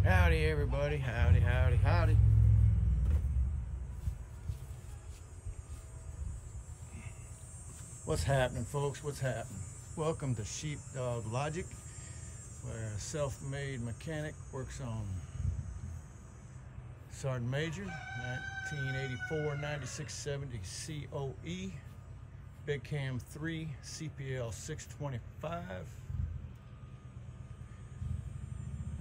Howdy everybody, howdy, howdy, howdy. What's happening, folks? What's happening? Welcome to Sheepdog Logic, where a self-made mechanic works on Sergeant Major 1984 9670 COE, Big Cam 3 CPL 625.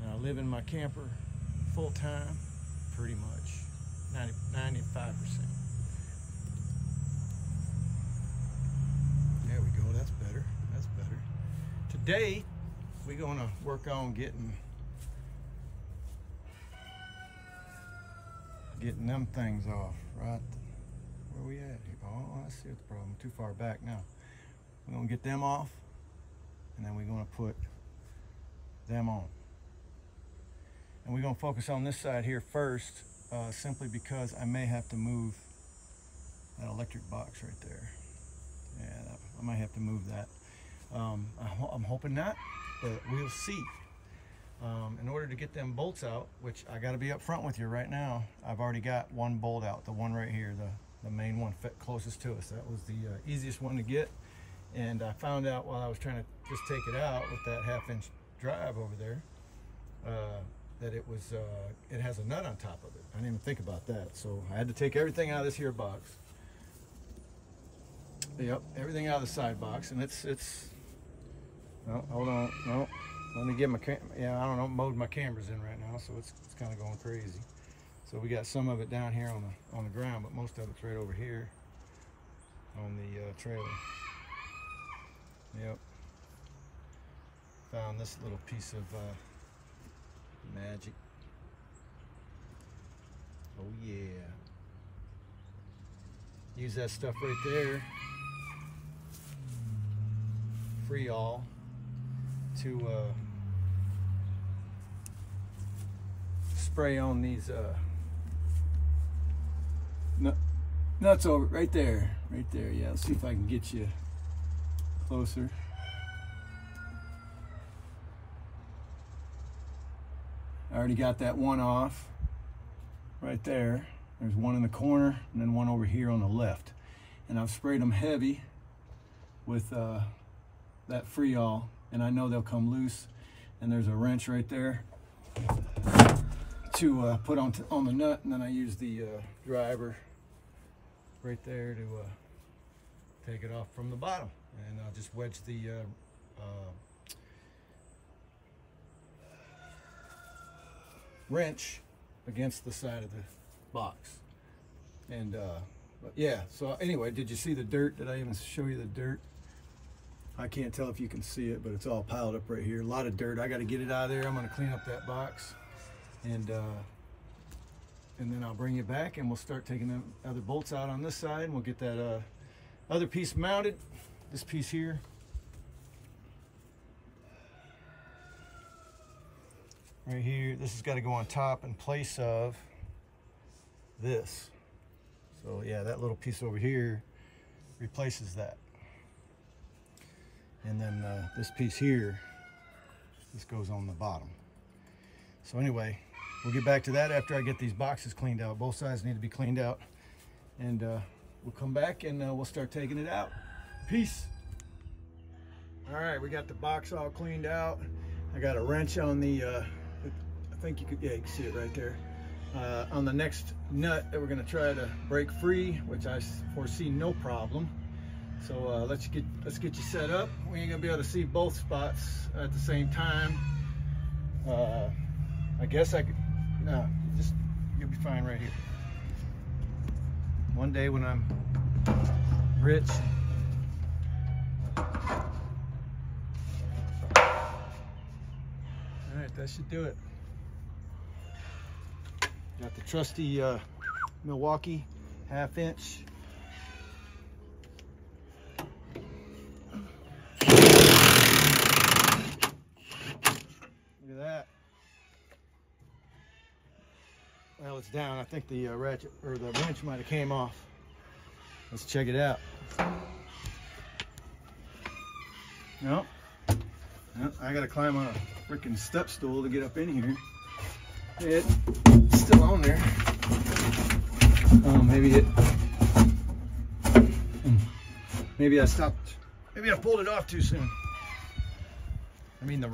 And I live in my camper full time, pretty much 95%. There we go, that's better, that's better. Today, we're gonna work on getting them things off, right? Where we at here? Oh, I see what the problem, too far back now. We're gonna get them off, and then we're gonna put them on. And we're gonna focus on this side here first, simply because I may have to move that electric box right there. Yeah, I might have to move that. I'm hoping not, but we'll see. In order to get them bolts out, which I got to be up front with you right now, I've already got one bolt out, the one right here, the main one fit closest to us. That was the easiest one to get, and I found out while I was trying to just take it out with that 1/2-inch drive over there, that it has a nut on top of it. I didn't even think about that, so I had to take everything out of this here box. Yep, everything out of the side box, and it's. No, hold on, no. Let me get my I don't know, mode my cameras in right now, so it's kind of going crazy. So we got some of it down here on the ground, but most of it's right over here on the trailer. Yep. Found this little piece of magic. Oh yeah. Use that stuff right there. Freol to spray on these nuts over right there, yeah. Let's see if I can get you closer. I already got that one off right there. There's one in the corner and then one over here on the left, and I've sprayed them heavy with that Freol, and I know they'll come loose. And there's a wrench right there to put on the nut, and then I use the driver right there to take it off from the bottom, and I'll just wedge the wrench against the side of the box. And but yeah, so anyway, did you see the dirt? Did I even show you the dirt? I can't tell if you can see it, but it's all piled up right here. A lot of dirt. I got to get it out of there. I'm going to clean up that box, and then I'll bring you back, and we'll start taking the other bolts out on this side, and we'll get that other piece mounted. This piece here. Right here. This has got to go on top in place of this. So yeah, that little piece over here replaces that. And then this piece here, this goes on the bottom. So anyway, we'll get back to that after I get these boxes cleaned out. Both sides need to be cleaned out. And we'll come back and we'll start taking it out. Peace. All right, we got the box all cleaned out. I got a wrench on the, I think you could, yeah, you can see it right there. On the next nut that we're gonna try to break free, which I foresee no problem. So let's get you set up. We ain't gonna be able to see both spots at the same time. I guess I could, no, you'll be fine right here. One day when I'm rich. All right, that should do it. Got the trusty Milwaukee 1/2-inch. Look at that. Well, it's down. I think the ratchet or the wrench might have came off. Let's check it out. Nope. I gotta climb a freaking step stool to get up in here. It's still on there. Maybe I stopped. Maybe I pulled it off too soon. I mean the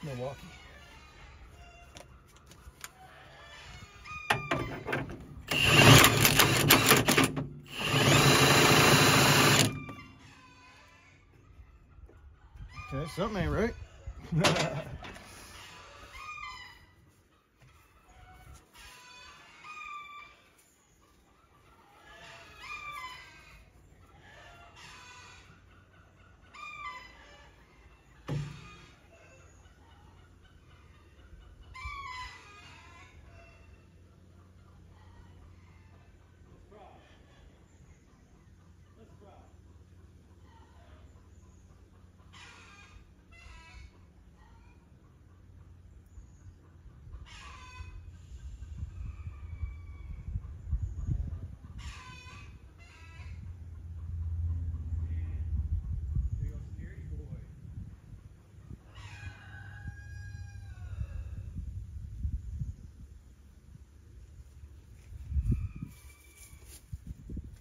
Milwaukee. Okay, something ain't right.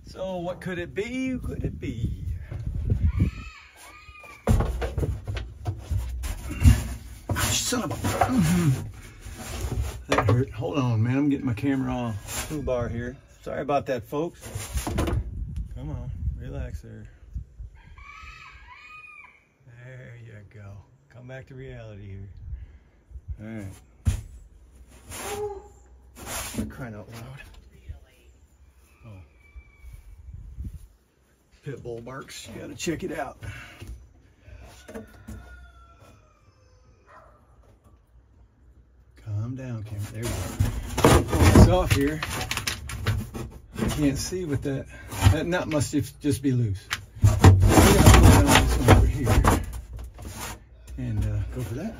So what could it be? Who could it be? Son of a... That hurt. Hold on, man. I'm getting my camera on toolbar here. Sorry about that, folks. Come on. Relax there. There you go. Come back to reality here. All right. You're crying out loud. Oh. Pit bull barks. You gotta check it out. Calm down, Kim. There we go. Pull this off here. I can't see with that. That nut must just be loose. We gotta pull down this one over here and go for that.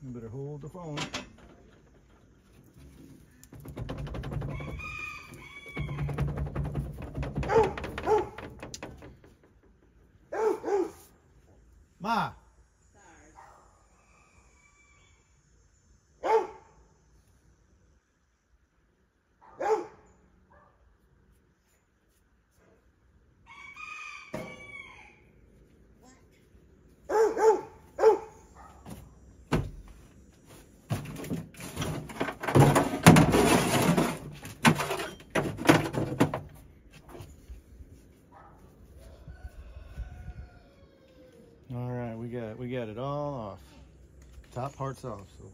Better hold the phone. Ma. All right, we got it all off. Top part's off, so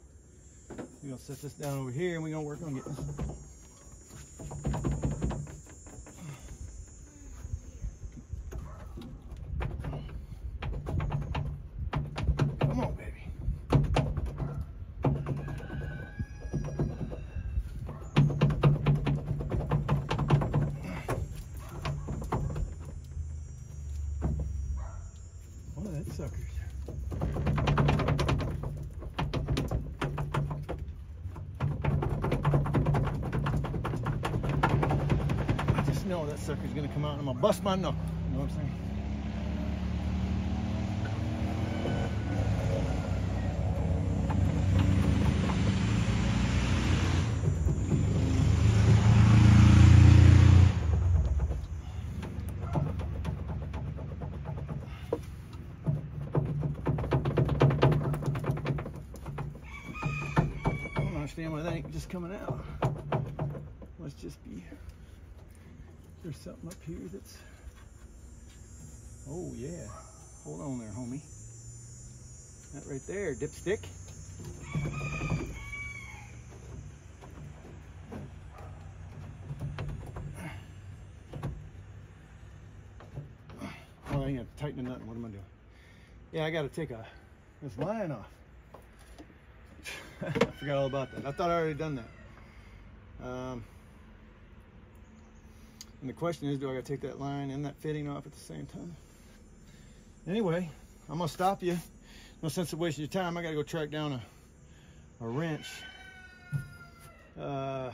we're gonna set this down over here and we're gonna work on getting this. Come on, baby. Oh, that suckers. I just know that sucker's gonna come out and I'm gonna bust my knuckle. You know what I'm saying? I don't understand why that ain't just coming out. Must just be, there's something up here that's, oh yeah, hold on there, homie. That right there, dipstick. Oh, I ain't got to tighten the nut. What am I doing? Yeah, I got to take this line off. I forgot all about that. I thought I already done that. And the question is, do I got to take that line and that fitting off at the same time? Anyway, I'm gonna stop you. No sense of wasting your time. I got to go track down a wrench, 1/2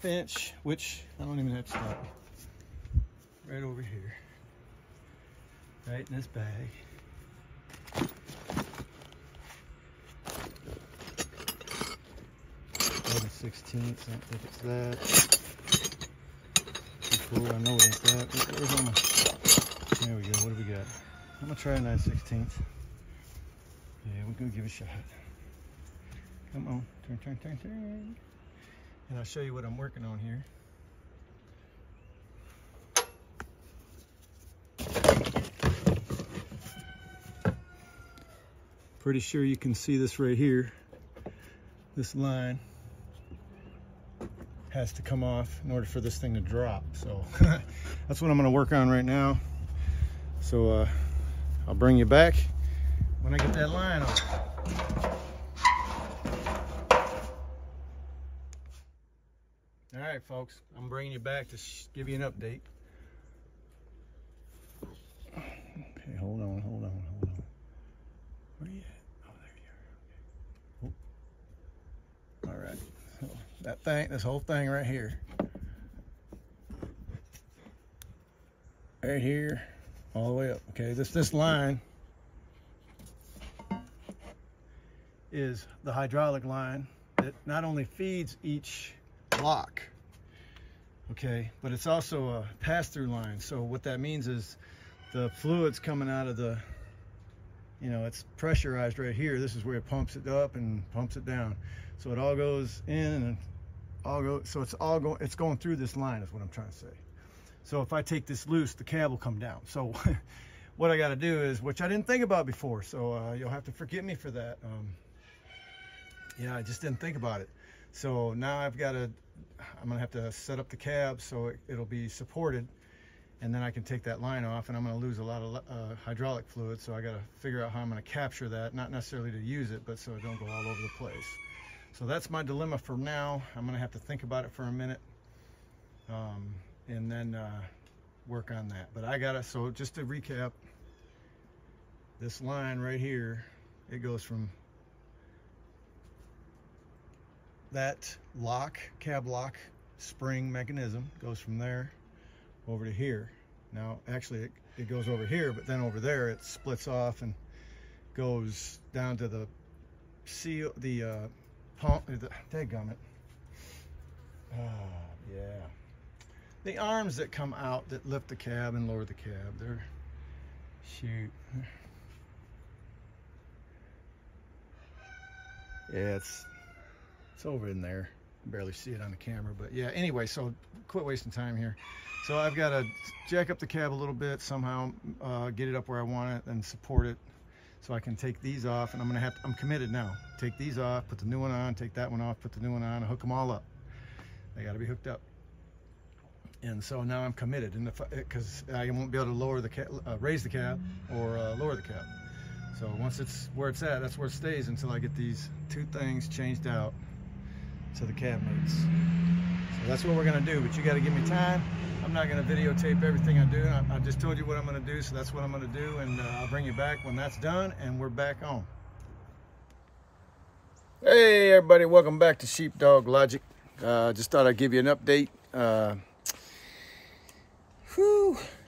inch, which I don't even have to stop you. Right over here, right in this bag. 11/16. I don't think it's that. Cool, I know it ain't that. Where's my... There we go. What do we got? I'm gonna try a 9/16. Yeah, we're gonna give it a shot. Come on, turn. And I'll show you what I'm working on here. Pretty sure you can see this right here. This line has to come off in order for this thing to drop. So that's what I'm gonna work on right now. So I'll bring you back when I get that line off. All right, folks, I'm bringing you back to give you an update. Okay, hold on. Where are you at? Oh, there you are. Okay. All right, so that thing, this whole thing right here, all the way up. Okay, this line is the hydraulic line that not only feeds each block, okay, but it's also a pass-through line. So what that means is the fluid's coming out of the, you know, it's pressurized right here. This is where it pumps it up and pumps it down. So it all goes in and so it's going through this line is what I'm trying to say. So if I take this loose, the cab will come down. So what I got to do is, which I didn't think about before, so you'll have to forgive me for that. Yeah, I just didn't think about it. So now I'm gonna have to set up the cab so it'll be supported, and then I can take that line off, and I'm gonna lose a lot of hydraulic fluid. So I gotta figure out how I'm gonna capture that, not necessarily to use it, but so it don't go all over the place. So that's my dilemma for now. I'm gonna have to think about it for a minute, and then work on that. But so just to recap, this line right here, it goes from that cab lock spring mechanism, goes from there over to here. Now actually it goes over here, but then over there it splits off and goes down to the seal, the pump, dadgummit. Yeah, the arms that come out that lift the cab and lower the cab, they're shoot. Yeah, it's over in there. Barely see it on the camera, but yeah, anyway, so quit wasting time here. So I've got to jack up the cab a little bit somehow, get it up where I want it and support it so I can take these off. And I'm committed now. Take these off, put the new one on, take that one off, put the new one on, and hook them all up. They got to be hooked up. And so now I'm committed, and because I won't be able to lower the raise the cab or lower the cab. So once it's where it's at, that's where it stays until I get these two things changed out to the cab mates. So that's what we're gonna do, but you gotta give me time. I'm not gonna videotape everything I do. I just told you what I'm gonna do, so that's what I'm gonna do, and I'll bring you back when that's done and we're back on. Hey everybody, welcome back to Sheepdog Logic. Just thought I'd give you an update.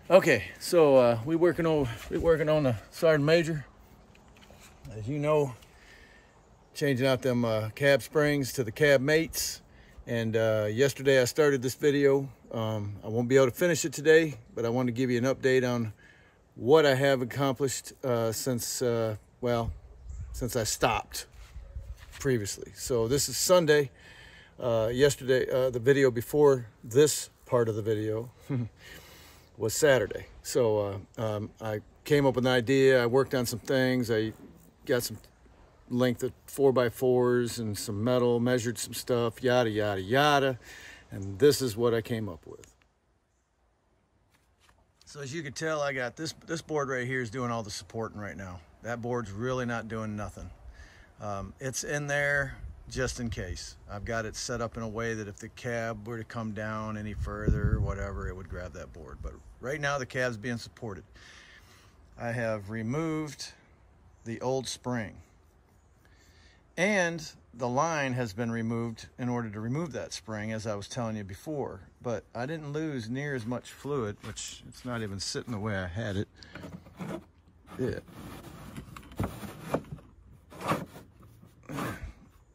Okay, so we're working on the Sergeant Major. As you know, changing out them cab springs to the cab mates. And yesterday I started this video. I won't be able to finish it today, but I want to give you an update on what I have accomplished since I stopped previously. So this is Sunday. Yesterday, the video before this part of the video was Saturday. So I came up with an idea. I worked on some things. I got some length of 4x4s and some metal, measured some stuff, yada, yada, yada. And this is what I came up with. So as you can tell, I got this board right here is doing all the supporting right now. That board's really not doing nothing. It's in there just in case. I've got it set up in a way that if the cab were to come down any further or whatever, it would grab that board. But right now the cab's being supported. I have removed the old spring, and the line has been removed in order to remove that spring, as I was telling you before. But I didn't lose near as much fluid, which it's not even sitting the way I had it. Yeah.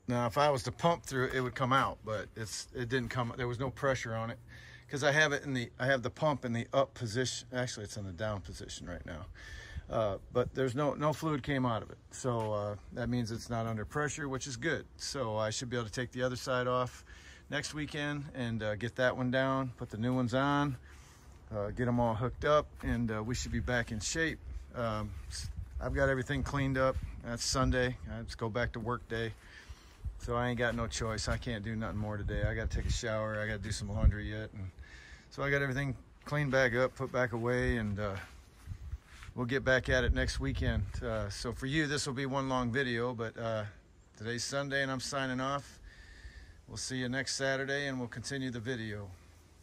Now, if I was to pump through it, it would come out, but it didn't come. There was no pressure on it because I have the pump in the up position. Actually, it's in the down position right now. But there's no fluid came out of it, so that means it's not under pressure, which is good. So I should be able to take the other side off next weekend and get that one down, put the new ones on, get them all hooked up, and we should be back in shape. I've got everything cleaned up. That's Sunday. I just go back to work day, so I ain't got no choice. I can't do nothing more today. I got to take a shower. I got to do some laundry yet, and so I got everything cleaned back up, put back away, and we'll get back at it next weekend. So for you, this will be one long video, but today's Sunday and I'm signing off. We'll see you next Saturday and we'll continue the video.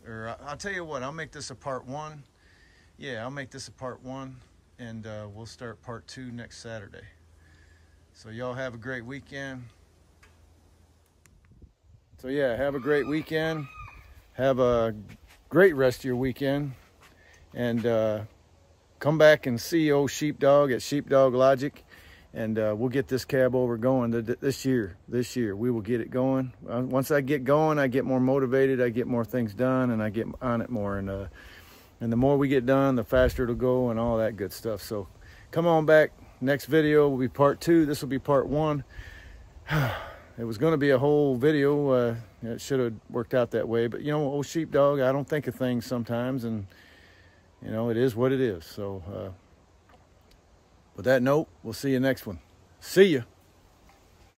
Or I'll tell you what, I'll make this a part 1. Yeah, I'll make this a part 1, and we'll start part 2 next Saturday. So y'all have a great weekend. So yeah, have a great weekend. Have a great rest of your weekend. And come back and see old Sheepdog at Sheepdog Logic, and we'll get this cab over going this year. This year we will get it going. Once I get going, I get more motivated, I get more things done, and I get on it more. And the more we get done, the faster it'll go and all that good stuff. So come on back. Next video will be part 2. This will be part 1. It was going to be a whole video. It should have worked out that way. But, you know, old Sheepdog, I don't think of things sometimes, and you know, it is what it is. So with that note, we'll see you next one. See ya.